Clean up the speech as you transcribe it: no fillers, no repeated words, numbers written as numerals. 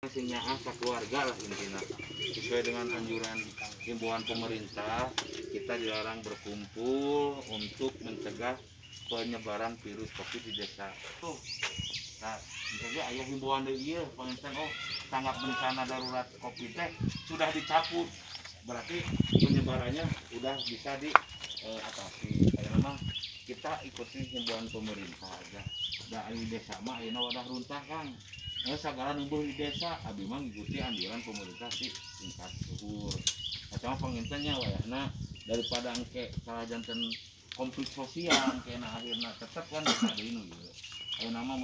Nasinya asa keluarga lah intinya. Sesuai dengan anjuran himbauan pemerintah, kita dilarang berkumpul untuk mencegah penyebaran virus COVID di desa. Tuh, nah, jadi ayah himbauan dari iya, penginten tanggap bencana darurat COVID teh sudah dicabut, berarti penyebarannya udah bisa diatasi. Kayak nama kita ikuti himbauan pemerintah aja. Dari desa mah ayeuna wadah runtah Kang. Segala numbuh di desa, abi mah ngikuti anjuran pemerintah sih tingkat luhur. Kacang pengintennya wayahna daripada engke salah janten konflik sosial, engke akhirnya tetap kan ada ini gitu. Ayeuna mah